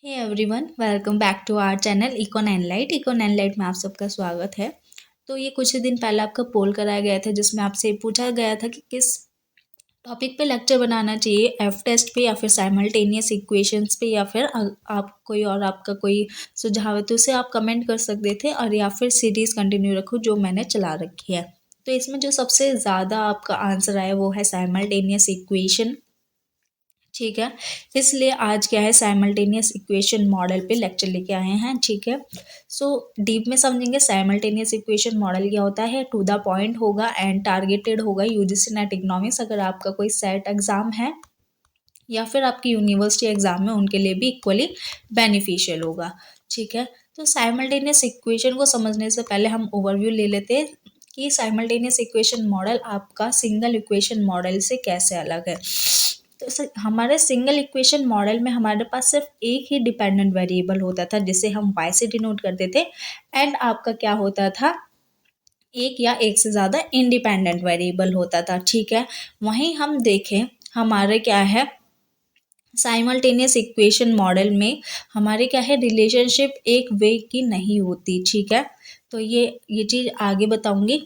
Hey everyone, welcome back to our channel Econ Enlight. Econ Enlight में आप सबका स्वागत है। तो ये कुछ ही दिन पहले आपका पोल कराया गया था जिसमें आपसे पूछा गया था कि किस टॉपिक पे लेक्चर बनाना चाहिए, एफ टेस्ट पे या फिर साइमल्टेनियस इक्वेशंस पे, या फिर आप कोई और आपका कोई सुझाव है तो उसे आप कमेंट कर सकते थे, और या फिर सीरीज़ कंटिन्यू रखो जो मैंने चला रखी है। तो इसमें जो सबसे ज़्यादा आपका आंसर आया वो है साइमल्टेनियस इक्वेशन। ठीक है, इसलिए आज क्या है, साइमल्टेनियस इक्वेशन मॉडल पे लेक्चर लेके आए हैं। ठीक है, सो डीप में समझेंगे साइमल्टेनियस इक्वेशन मॉडल क्या होता है, टू द पॉइंट होगा एंड टारगेटेड होगा। यूजीसी नेट इकोनॉमिक्स अगर आपका कोई सेट एग्जाम है या फिर आपकी यूनिवर्सिटी एग्जाम है उनके लिए भी इक्वली बेनिफिशियल होगा। ठीक है, तो साइमल्टेनियस इक्वेशन को समझने से पहले हम ओवरव्यू ले लेते हैं कि साइमल्टेनियस इक्वेशन मॉडल आपका सिंगल इक्वेशन मॉडल से कैसे अलग है। तो हमारे सिंगल इक्वेशन मॉडल में हमारे पास सिर्फ एक ही डिपेंडेंट वेरिएबल होता था जिसे हम y से डिनोट करते थे, एंड आपका क्या होता था, एक या एक से ज़्यादा इंडिपेंडेंट वेरिएबल होता था। ठीक है, वहीं हम देखें हमारे क्या है, साइमल्टेनियस इक्वेशन मॉडल में हमारे क्या है, रिलेशनशिप एक वे की नहीं होती। ठीक है, तो ये चीज़ आगे बताऊंगी।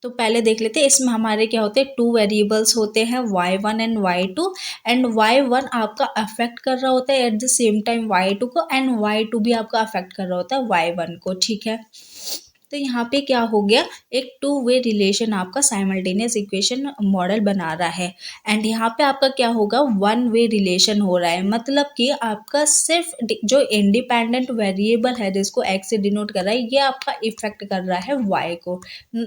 तो पहले देख लेते हैं, इसमें हमारे क्या होते हैं, टू वेरिएबल्स होते हैं y1 and y2, and y1 आपका अफेक्ट कर रहा होता है at the same time y2 को, एंड y2 भी आपका अफेक्ट कर रहा होता है y1 को। ठीक है, तो यहाँ पे क्या हो गया, एक टू वे रिलेशन आपका साइमल्टेनियस इक्वेशन मॉडल बना रहा है, एंड यहाँ पे आपका क्या होगा, वन वे रिलेशन हो रहा है। मतलब कि आपका सिर्फ जो इंडिपेंडेंट वेरिएबल है जिसको x से डिनोट कर रहा है, ये आपका इफेक्ट कर रहा है y को,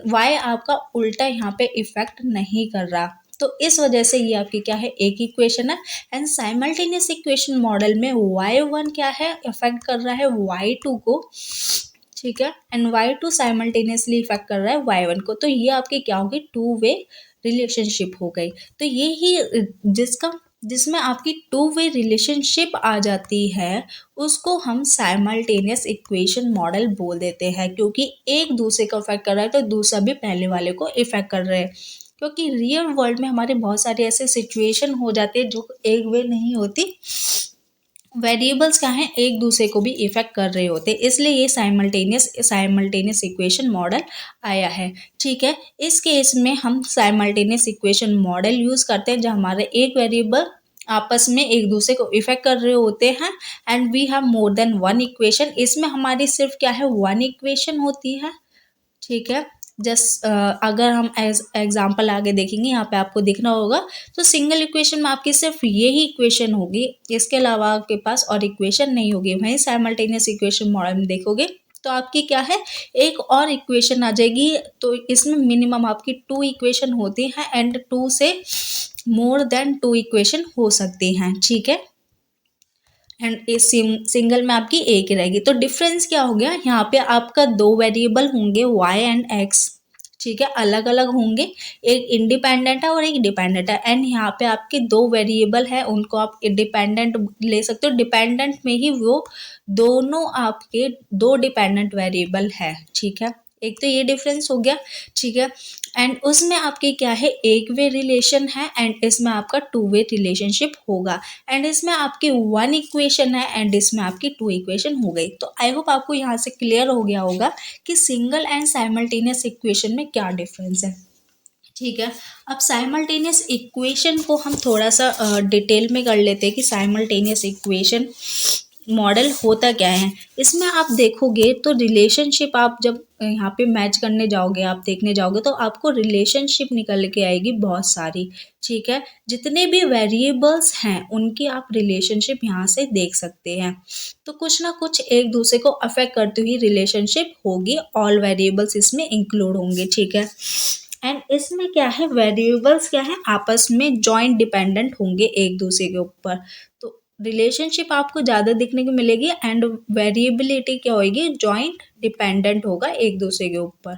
y आपका उल्टा यहाँ पे इफेक्ट नहीं कर रहा। तो इस वजह से ये आपकी क्या है, एक इक्वेशन है। एंड साइमल्टेनियस इक्वेशन मॉडल में y1 क्या है, इफेक्ट कर रहा है y2 को। ठीक है, एंड y2 साइमल्टेनियसली इफेक्ट कर रहा है y1 को। तो ये आपकी क्या होगी, टू वे रिलेशनशिप हो गई। तो ये ही जिसमें आपकी टू वे रिलेशनशिप आ जाती है उसको हम साइमल्टेनियस इक्वेशन मॉडल बोल देते हैं, क्योंकि एक दूसरे को इफेक्ट कर रहा है तो दूसरा भी पहले वाले को इफेक्ट कर रहे हैं। क्योंकि रियल वर्ल्ड में हमारे बहुत सारे ऐसे सिचुएशन हो जाते हैं जो एक वे नहीं होती, वेरिएबल्स क्या हैं, एक दूसरे को भी इफेक्ट कर रहे होते, इसलिए ये साइमल्टेनियस इक्वेशन मॉडल आया है। ठीक है, इस केस में हम साइमल्टेनियस इक्वेशन मॉडल यूज करते हैं जब हमारे एक वेरिएबल आपस में एक दूसरे को इफेक्ट कर रहे होते हैं, and we have more than one equation. इसमें हमारी सिर्फ क्या है, वन इक्वेशन होती है। ठीक है, जस्ट अगर हम एग्जाम्पल आगे देखेंगे, यहाँ पे आपको दिखना होगा, तो सिंगल इक्वेशन में आपकी सिर्फ ये ही इक्वेशन होगी, इसके अलावा आपके पास और इक्वेशन नहीं होगी। वहीं साइमल्टेनियस इक्वेशन मॉडल में देखोगे तो आपकी क्या है, एक और इक्वेशन आ जाएगी। तो इसमें मिनिमम आपकी टू इक्वेशन होती हैं, एंड टू से मोर देन टू इक्वेशन हो सकती हैं। ठीक है, एंड इस सिंगल में आपकी एक ही रहेगी। तो डिफरेंस क्या हो गया, यहाँ पे आपका दो वेरिएबल होंगे y एंड x। ठीक है, अलग अलग होंगे, एक इंडिपेंडेंट है और एक डिपेंडेंट है। एंड यहाँ पे आपके दो वेरिएबल है, उनको आप इंडिपेंडेंट ले सकते हो, डिपेंडेंट में ही वो दोनों आपके दो डिपेंडेंट वेरिएबल है। ठीक है, एक तो ये डिफरेंस हो गया। ठीक है, एंड उसमें आपके क्या है, एक वे रिलेशन है, एंड इसमें आपका टू वे रिलेशनशिप होगा। एंड इसमें आपकी वन इक्वेशन है, एंड इसमें आपकी टू इक्वेशन हो गई। तो आई होप आपको यहाँ से क्लियर हो गया होगा कि सिंगल एंड साइमल्टेनियस इक्वेशन में क्या डिफरेंस है। ठीक है, अब साइमल्टेनियस इक्वेशन को हम थोड़ा सा डिटेल में कर लेते हैं कि साइमल्टेनियस इक्वेशन मॉडल होता क्या है। इसमें आप देखोगे तो रिलेशनशिप, आप जब यहाँ पे मैच करने जाओगे, आप देखने जाओगे तो आपको रिलेशनशिप निकल के आएगी बहुत सारी। ठीक है, जितने भी वेरिएबल्स हैं उनकी आप रिलेशनशिप यहाँ से देख सकते हैं। तो कुछ ना कुछ एक दूसरे को अफेक्ट करती हुई रिलेशनशिप होगी, ऑल वेरिएबल्स इसमें इंक्लूड होंगे। ठीक है, एंड इसमें क्या है, वेरिएबल्स क्या है, आपस में जॉइंट डिपेंडेंट होंगे एक दूसरे के ऊपर। तो रिलेशनशिप आपको ज़्यादा दिखने को मिलेगी, एंड वेरिएबिलिटी क्या होगी, जॉइंट डिपेंडेंट होगा एक दूसरे के ऊपर।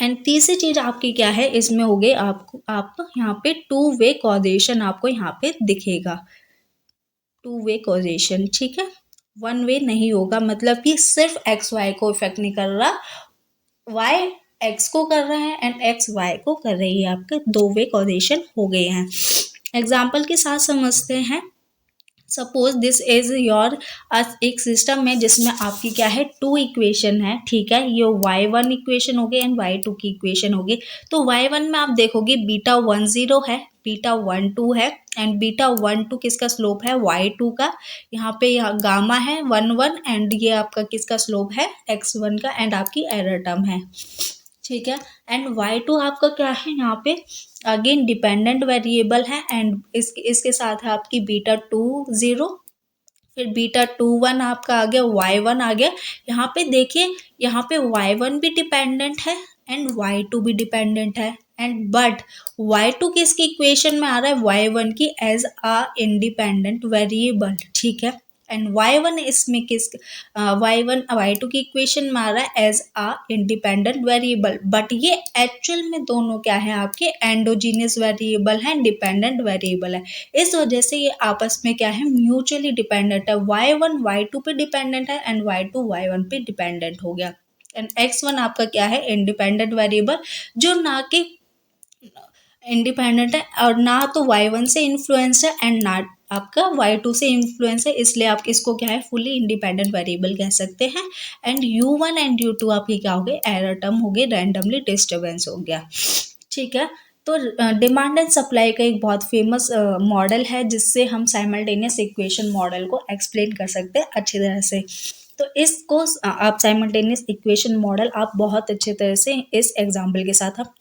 एंड तीसरी चीज आपकी क्या है, इसमें हो गई आपको, आप यहाँ पे टू वे कॉजेशन आपको यहाँ पे दिखेगा, टू वे कॉजेशन। ठीक है, वन वे नहीं होगा, मतलब कि सिर्फ एक्स वाई को इफेक्ट नहीं कर रहा, वाई एक्स को कर रहा है एंड एक्स वाई को कर रही है। आपके दो वे कॉजेशन हो गए हैं। एग्जाम्पल के साथ समझते हैं। सपोज दिस इज योर एक सिस्टम है जिसमें आपकी क्या है, टू इक्वेशन है, ठीक है। ये y1 इक्वेशन होगी एंड y2 की इक्वेशन होगी। तो y1 में आप देखोगे बीटा 10 है, बीटा 12 है एंड बीटा 12 किसका स्लोप है, y2 का। यहाँ पे गामा है 11 एंड ये आपका किसका स्लोप है, x1 का एंड आपकी एरर टर्म है, ठीक है। एंड y2 आपका क्या है, यहाँ पे अगेन डिपेंडेंट वेरिएबल है एंड इसके साथ है आपकी बीटा 20, फिर बीटा 21 आपका आ गया, y1 आ गया। यहाँ पे देखिए, यहाँ पे y1 भी डिपेंडेंट है एंड y2 भी डिपेंडेंट है एंड बट y2 किसकी इक्वेशन में आ रहा है, y1 की एज अ इंडिपेंडेंट वेरिएबल, ठीक है। एंड y1 इसमें y1 y2 की इक्वेशन में आ रहा है as a independent variable, but ये एक्चुअल में दोनों क्या है, आपके एंडोजीनियस वेरिएबल है, डिपेंडेंट वेरिएबल है। इस वजह से ये आपस में क्या है, म्यूचुअली डिपेंडेंट है। y1 y2 पे डिपेंडेंट है एंड y2 y1 पे डिपेंडेंट हो गया। एंड x1 आपका क्या है, इंडिपेंडेंट वेरिएबल जो ना कि इंडिपेंडेंट है और ना तो y1 से इन्फ्लुएंस है एंड ना आपका y2 से इन्फ्लुएंस है, इसलिए आप इसको क्या है, फुली इंडिपेंडेंट वेरिएबल कह सकते हैं। एंड u1 एंड u2 आपकी क्या हो गए, एरर टर्म हो गए, रैंडमली डिस्टर्बेंस हो गया, ठीक है। तो डिमांड एंड सप्लाई का एक बहुत फेमस मॉडल है जिससे हम साइमल्टेनियस इक्वेशन मॉडल को एक्सप्लेन कर सकते हैं अच्छी तरह से। तो इसको आप साइमल्टेनियस इक्वेशन मॉडल आप बहुत अच्छे तरह से इस एग्जाम्पल के साथ आप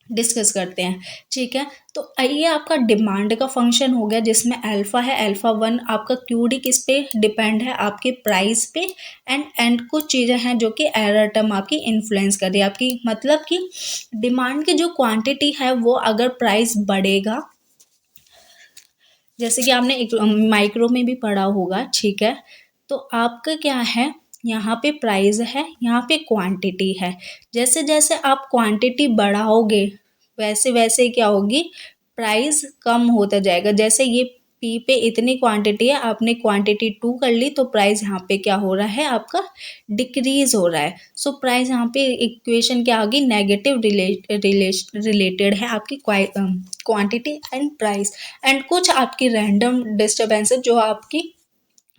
डिस्कस करते हैं, ठीक है। तो ये आपका डिमांड का फंक्शन हो गया जिसमें अल्फा है, अल्फा 1 आपका क्यूडी किस पे डिपेंड है, आपके प्राइस पे एंड कुछ चीज़ें हैं जो कि एरर टर्म आपकी इन्फ्लुएंस कर रही है आपकी, मतलब कि डिमांड की जो क्वांटिटी है वो अगर प्राइस बढ़ेगा, जैसे कि आपने एक माइक्रो में भी पढ़ा होगा, ठीक है। तो आपका क्या है, यहाँ पे प्राइस है, यहाँ पे क्वांटिटी है। जैसे जैसे आप क्वांटिटी बढ़ाओगे वैसे वैसे क्या होगी, प्राइस कम होता जाएगा। जैसे ये पी पे इतनी क्वांटिटी है, आपने क्वांटिटी 2 कर ली तो प्राइस यहाँ पे क्या हो रहा है, आपका डिक्रीज हो रहा है। सो प्राइस यहाँ पे इक्वेशन क्या होगी, नेगेटिव रिलेटेड है आपकी क्वांटिटी एंड प्राइस। एंड कुछ आपकी रैंडम डिस्टर्बेंसेस जो आपकी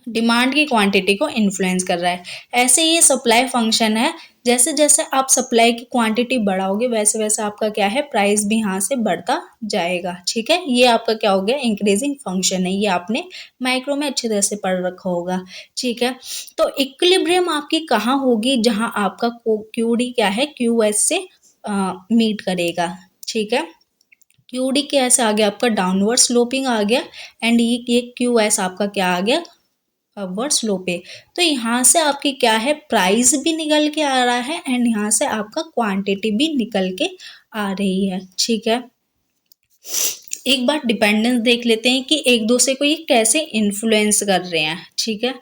डिमांड की क्वांटिटी को इन्फ्लुएंस कर रहा है। ऐसे ये सप्लाई फंक्शन है, जैसे जैसे आप सप्लाई की क्वांटिटी बढ़ाओगे वैसे वैसे आपका क्या है, प्राइस भी यहाँ से बढ़ता जाएगा, ठीक है। ये आपका क्या हो गया, इंक्रीजिंग फंक्शन है। ये आपने माइक्रो में अच्छी तरह से पढ़ रखा होगा, ठीक है। तो इक्विलिब्रियम आपकी कहाँ होगी, जहाँ आपका क्यूडी क्या है, क्यू एस से मीट करेगा, ठीक है। क्यूडी कैसे आ गया, आपका डाउनवर्ड स्लोपिंग आ गया एंड ये क्यू एस आपका क्या आ गया, अपवर्ड स्लोप पे। तो यहाँ से आपकी क्या है, प्राइस भी निकल के आ रहा है एंड यहाँ से आपका क्वांटिटी भी निकल के आ रही है, ठीक है। एक बार डिपेंडेंस देख लेते हैं कि एक दूसरे को ये कैसे इन्फ्लुएंस कर रहे हैं, ठीक है।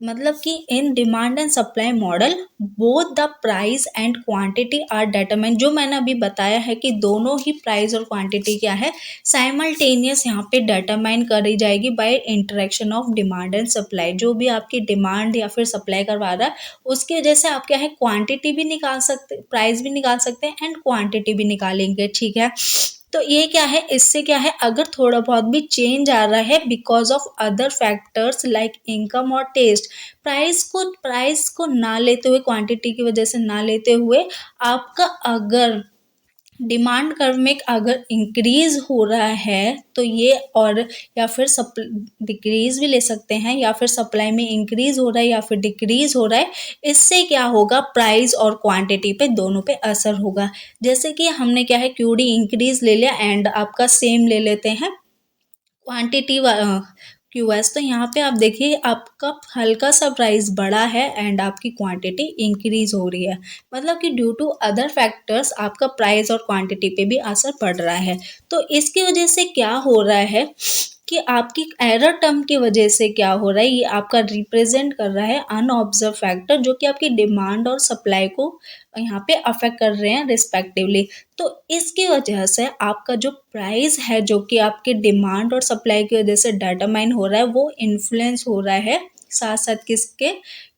मतलब कि in demand and supply model both the price and quantity are determine, जो मैंने अभी बताया है कि दोनों ही प्राइस और क्वांटिटी क्या है, साइमल्टेनियस यहाँ पे डिटरमाइन करी जाएगी by interaction of demand and supply. जो भी आपकी डिमांड या फिर सप्लाई करवा रहा है उसकी वजह से आप क्या है, क्वांटिटी भी निकाल सकते, प्राइस भी निकाल सकते हैं एंड क्वांटिटी भी निकालेंगे, ठीक है। तो ये क्या है, इससे क्या है, अगर थोड़ा बहुत भी चेंज आ रहा है because of other factors like income और टेस्ट, प्राइस को ना लेते हुए, क्वांटिटी की वजह से ना लेते हुए, आपका अगर डिमांड कर्व में अगर इंक्रीज हो रहा है तो ये, और या फिर डिक्रीज भी ले सकते हैं, या फिर सप्लाई में इंक्रीज हो रहा है या फिर डिक्रीज हो रहा है, इससे क्या होगा, प्राइस और क्वांटिटी पे दोनों पे असर होगा। जैसे कि हमने क्या है, क्यूडी इंक्रीज ले लिया एंड आपका सेम ले लेते हैं क्वांटिटी क्यूएस, तो यहाँ पे आप देखिए आपका हल्का सा प्राइस बढ़ा है एंड आपकी क्वांटिटी इंक्रीज हो रही है, मतलब कि ड्यू टू अदर फैक्टर्स आपका प्राइस और क्वांटिटी पे भी असर पड़ रहा है। तो इसकी वजह से क्या हो रहा है कि आपकी एरर टर्म की वजह से क्या हो रहा है, ये आपका रिप्रेजेंट कर रहा है अनऑब्जर्व फैक्टर जो कि आपकी डिमांड और सप्लाई को यहाँ पे अफेक्ट कर रहे हैं रिस्पेक्टिवली। तो इसकी वजह से आपका जो प्राइस है जो कि आपके डिमांड और सप्लाई की वजह से डिटरमाइन हो रहा है, वो इन्फ्लुएंस हो रहा है साथ साथ किसके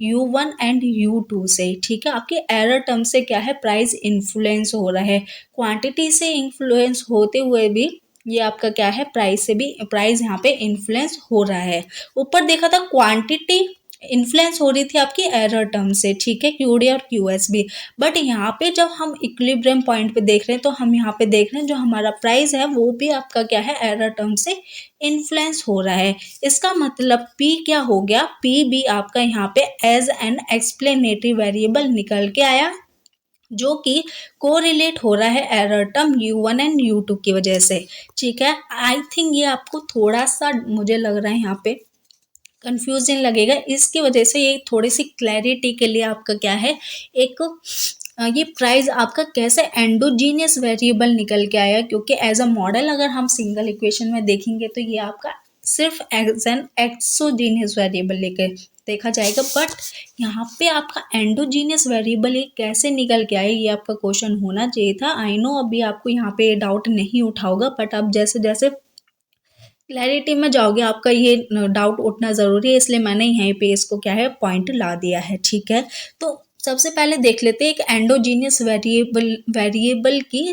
U1 एंड U2 से, ठीक है। आपके एरर टर्म से क्या है, प्राइस इन्फ्लुएंस हो रहा है, क्वांटिटी से इन्फ्लुएंस होते हुए भी ये आपका क्या है, प्राइस से भी, प्राइस यहाँ पे इन्फ्लुएंस हो रहा है। ऊपर देखा था क्वांटिटी इन्फ्लुएंस हो रही थी आपकी एरर टर्म से, ठीक है, क्यूडी और क्यूएस भी। बट यहाँ पे जब हम इक्विलिब्रियम पॉइंट पे देख रहे हैं तो हम यहाँ पे देख रहे हैं जो हमारा प्राइस है वो भी आपका क्या है, एरर टर्म से इन्फ्लुएंस हो रहा है। इसका मतलब P क्या हो गया, P भी आपका यहाँ पे एज एन एक्सप्लेनेटरी वेरिएबल निकल के आया, जो कि कोरिलेट हो रहा है error term U1 and U2 की वजह से, ठीक है। आई थिंक ये आपको थोड़ा सा मुझे लग रहा है यहाँ पे कंफ्यूजन लगेगा, इसकी वजह से ये थोड़ी सी क्लैरिटी के लिए आपका क्या है, एक ये प्राइस आपका कैसे एंडोजीनियस वेरिएबल निकल के आया, क्योंकि एज अ मॉडल अगर हम सिंगल इक्वेशन में देखेंगे तो ये आपका सिर्फ एज एन एक्सोजीनियस वेरिएबल लेके देखा जाएगा। बट यहाँ पे आपका एंडोजीनियस वेरिएबल ये कैसे निकल के आए, ये आपका क्वेश्चन होना चाहिए था। आई नो अभी आपको यहाँ पे डाउट नहीं उठा होगा, बट आप जैसे जैसे क्लैरिटी में जाओगे आपका ये डाउट उठना ज़रूरी है, इसलिए मैंने यहीं पे इसको क्या है, पॉइंट ला दिया है, ठीक है। तो सबसे पहले देख लेते हैं एक एंडोजीनियस वेरिएबल की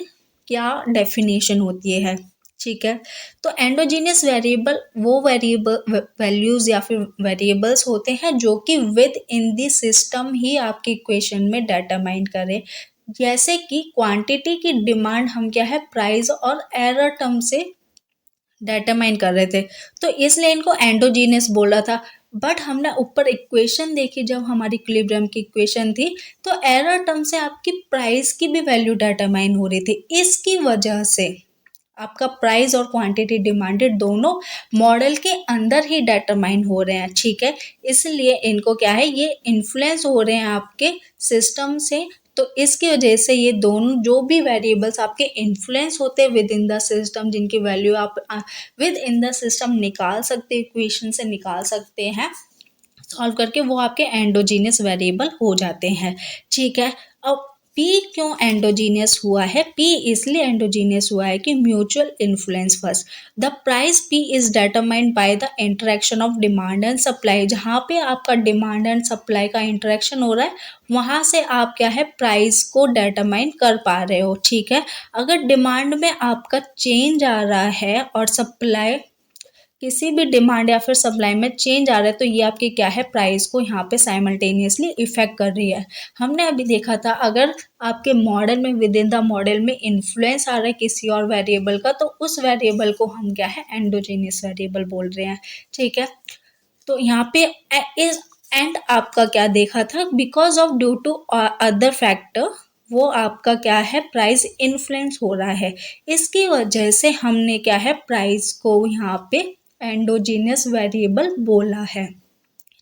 क्या डेफिनेशन होती है, ठीक है। तो एंडोजीनियस वेरिएबल वो वेरिएबल वैल्यूज़ या फिर वेरिएबल्स होते हैं जो कि विद इन द सिस्टम ही आपके इक्वेशन में डिटरमाइन करें, जैसे कि क्वांटिटी की डिमांड हम क्या है, प्राइस और एरर टर्म से डिटरमाइन कर रहे थे, तो इसलिए इनको एंडोजीनियस बोला था। बट हमने ऊपर इक्वेशन देखी, जब हमारी इक्विलिब्रियम की इक्वेशन थी तो एरर टर्म से आपकी प्राइस की भी वैल्यू डिटरमाइन हो रही थी, इसकी वजह से आपका प्राइस और क्वांटिटी डिमांडेड दोनों मॉडल के अंदर ही डिटरमाइन हो रहे हैं, ठीक है। इसलिए इनको क्या है, ये इन्फ्लुएंस हो रहे हैं आपके सिस्टम से, तो इसकी वजह से ये दोनों जो भी वेरिएबल्स आपके इन्फ्लुएंस होते हैं विद इन द सिस्टम, जिनकी वैल्यू आप विद इन द सिस्टम निकाल सकते, इक्वेशन से निकाल सकते हैं सॉल्व करके, वो आपके एंडोजीनियस वेरिएबल हो जाते हैं, ठीक है। अब P क्यों एंडोजीनियस हुआ है, P इसलिए एंडोजीनियस हुआ है कि mutual influence first, the price P is determined by the interaction of demand and supply, जहाँ पे आपका डिमांड एंड सप्लाई का इंटरेक्शन हो रहा है वहाँ से आप क्या है, प्राइस को डिटरमाइन कर पा रहे हो, ठीक है। अगर डिमांड में आपका चेंज आ रहा है और सप्लाई, किसी भी डिमांड या फिर सप्लाई में चेंज आ रहा है, तो ये आपकी क्या है, प्राइस को यहाँ पे साइमल्टेनियसली इफेक्ट कर रही है। हमने अभी देखा था अगर आपके मॉडल में विद इन द मॉडल में इन्फ्लुएंस आ रहा है किसी और वेरिएबल का, तो उस वेरिएबल को हम क्या है, एंडोजीनियस वेरिएबल बोल रहे हैं, ठीक है। तो यहाँ पे इस एंड आपका क्या देखा था, because of due to other factor, वो आपका क्या है, प्राइस इन्फ्लुएंस हो रहा है, इसकी वजह से हमने क्या है, प्राइस को यहाँ पे एंडोजीनियस वेरिएबल बोला है,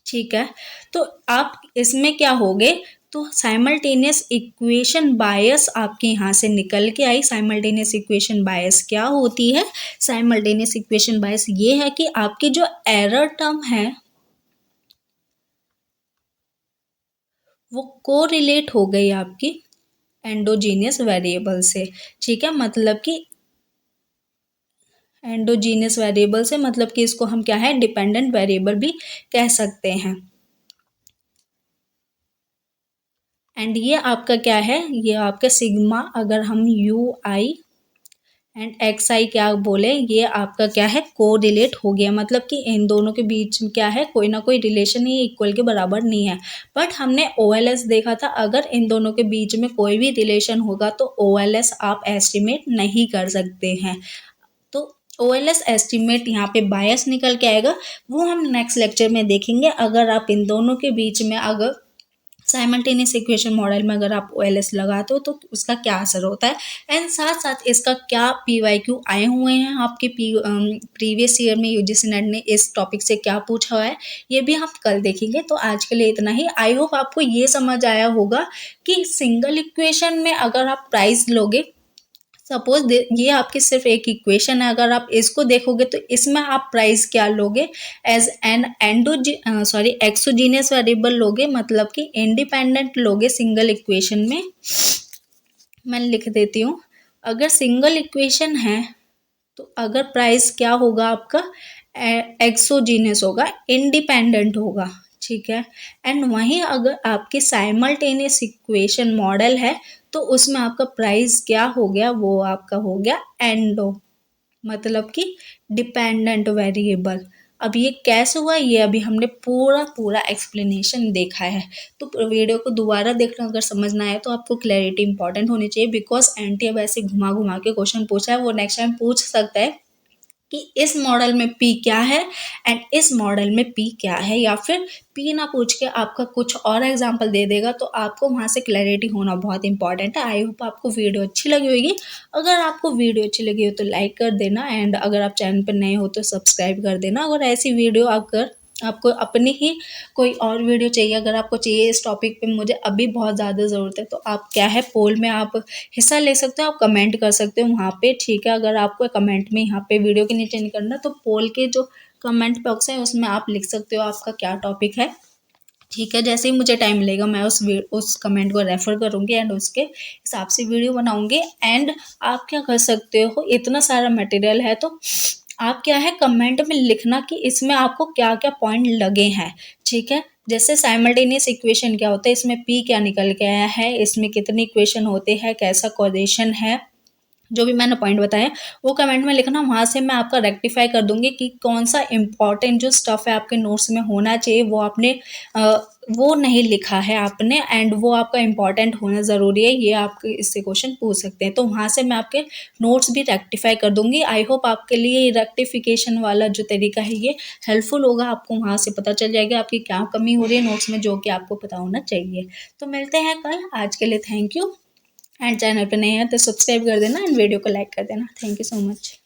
ठीक है। तो आप इसमें क्या होगे, तो साइमल्टेनियस इक्वेशन बायस आपके यहाँ से निकल के आई। साइमल्टेनियस इक्वेशन बायस क्या होती है, साइमल्टेनियस इक्वेशन बायस ये है कि आपकी जो एरर टर्म है वो कोरिलेट हो गई आपकी एंडोजीनियस वेरिएबल से, ठीक है। मतलब कि एंडोजीनियस वेरिएबल से मतलब कि इसको हम क्या है, डिपेंडेंट वेरिएबल भी कह सकते हैं। एंड ये आपका क्या है, ये आपका सिग्मा, अगर हम यू आई एंड एक्स आई क्या बोले, ये आपका क्या है, को रिलेट हो गया, मतलब कि इन दोनों के बीच में क्या है, कोई ना कोई रिलेशन ही इक्वल के बराबर नहीं है। बट हमने ओ एल एस देखा था, अगर इन दोनों के बीच में कोई भी रिलेशन होगा तो ओ एल एस आप एस्टिमेट नहीं कर सकते हैं, तो ओ एल एस एस्टिमेट यहाँ पे बायस निकल के आएगा, वो हम नेक्स्ट लेक्चर में देखेंगे। अगर आप इन दोनों के बीच में अगर साइमल्टेनियस इक्वेशन मॉडल में अगर आप ओ एल एस लगाते हो तो उसका क्या असर होता है, एंड साथ साथ इसका क्या पी वाई क्यू आए हुए हैं आपके प्रीवियस ईयर में, यूजीसी नेट ने इस टॉपिक से क्या पूछा हुआ है, ये भी हम कल देखेंगे। तो आज के लिए इतना ही। आई होप आपको ये समझ आया होगा कि सिंगल इक्वेशन में अगर आप प्राइस लोगे, सपोज ये आपकी सिर्फ एक इक्वेशन है, अगर आप इसको देखोगे तो इसमें आप प्राइस क्या लोगे, एज एन एक्सोजीनियस वेरिएबल लोगे, मतलब कि इंडिपेंडेंट लोगे सिंगल इक्वेशन में। मैं लिख देती हूँ, अगर सिंगल इक्वेशन है तो अगर प्राइस क्या होगा आपका, एक्सोजीनियस होगा, इंडिपेंडेंट होगा, ठीक है। एंड वहीं अगर आपके साइमल्टेनियस इक्वेशन मॉडल है तो उसमें आपका प्राइस क्या हो गया, वो आपका हो गया एंडो, मतलब कि डिपेंडेंट वेरिएबल। अब ये कैसे हुआ, ये अभी हमने पूरा पूरा एक्सप्लेनेशन देखा है। तो वीडियो को दोबारा देखना, अगर समझना है तो आपको क्लैरिटी इंपॉर्टेंट होनी चाहिए, बिकॉज एंटी अब ऐसे घुमा घुमा के क्वेश्चन पूछा है, वो नेक्स्ट टाइम पूछ सकता है कि इस मॉडल में पी क्या है एंड इस मॉडल में पी क्या है, या फिर पी ना पूछ के आपका कुछ और एग्जांपल दे देगा, तो आपको वहाँ से क्लैरिटी होना बहुत इंपॉर्टेंट है। आई होप आपको वीडियो अच्छी लगी होगी। अगर आपको वीडियो अच्छी लगी हो तो लाइक कर देना, एंड अगर आप चैनल पर नए हो तो सब्सक्राइब कर देना। अगर ऐसी वीडियो अगर आपको अपनी ही कोई और वीडियो चाहिए, अगर आपको चाहिए इस टॉपिक पे, मुझे अभी बहुत ज़्यादा ज़रूरत है, तो आप क्या है, पोल में आप हिस्सा ले सकते हो, आप कमेंट कर सकते हो वहाँ पे, ठीक है। अगर आपको कमेंट में यहाँ पे वीडियो के नीचे नहीं करना, तो पोल के जो कमेंट बॉक्स है उसमें आप लिख सकते हो आपका क्या टॉपिक है, ठीक है। जैसे ही मुझे टाइम मिलेगा मैं उस कमेंट को रेफर करूँगी एंड उसके हिसाब से वीडियो बनाऊँगी। एंड आप क्या कर सकते हो, इतना सारा मटेरियल है तो आप क्या है, कमेंट में लिखना कि इसमें आपको क्या क्या पॉइंट लगे हैं, ठीक है। जैसे साइमल्टेनियस इक्वेशन क्या होता है, इसमें पी क्या निकल के आया है, इसमें कितने इक्वेशन होते हैं, कैसा कोरिलेशन है, जो भी मैंने पॉइंट बताया वो कमेंट में लिखना। वहाँ से मैं आपका रेक्टिफाई कर दूंगी कि कौन सा इंपॉर्टेंट जो स्टफ है आपके नोट्स में होना चाहिए, वो आपने वो नहीं लिखा है आपने, एंड वो आपका इंपॉर्टेंट होना ज़रूरी है, ये आपके इससे क्वेश्चन पूछ सकते हैं। तो वहाँ से मैं आपके नोट्स भी रेक्टिफाई कर दूंगी। आई होप आपके लिए रेक्टिफिकेशन वाला जो तरीका है ये हेल्पफुल होगा, आपको वहाँ से पता चल जाएगा आपकी क्या कमी हो रही है नोट्स में, जो कि आपको पता होना चाहिए। तो मिलते हैं कल, आज के लिए थैंक यू। एंड चैनल पे नए हैं तो सब्सक्राइब कर देना एंड वीडियो को लाइक कर देना। Thank you so much.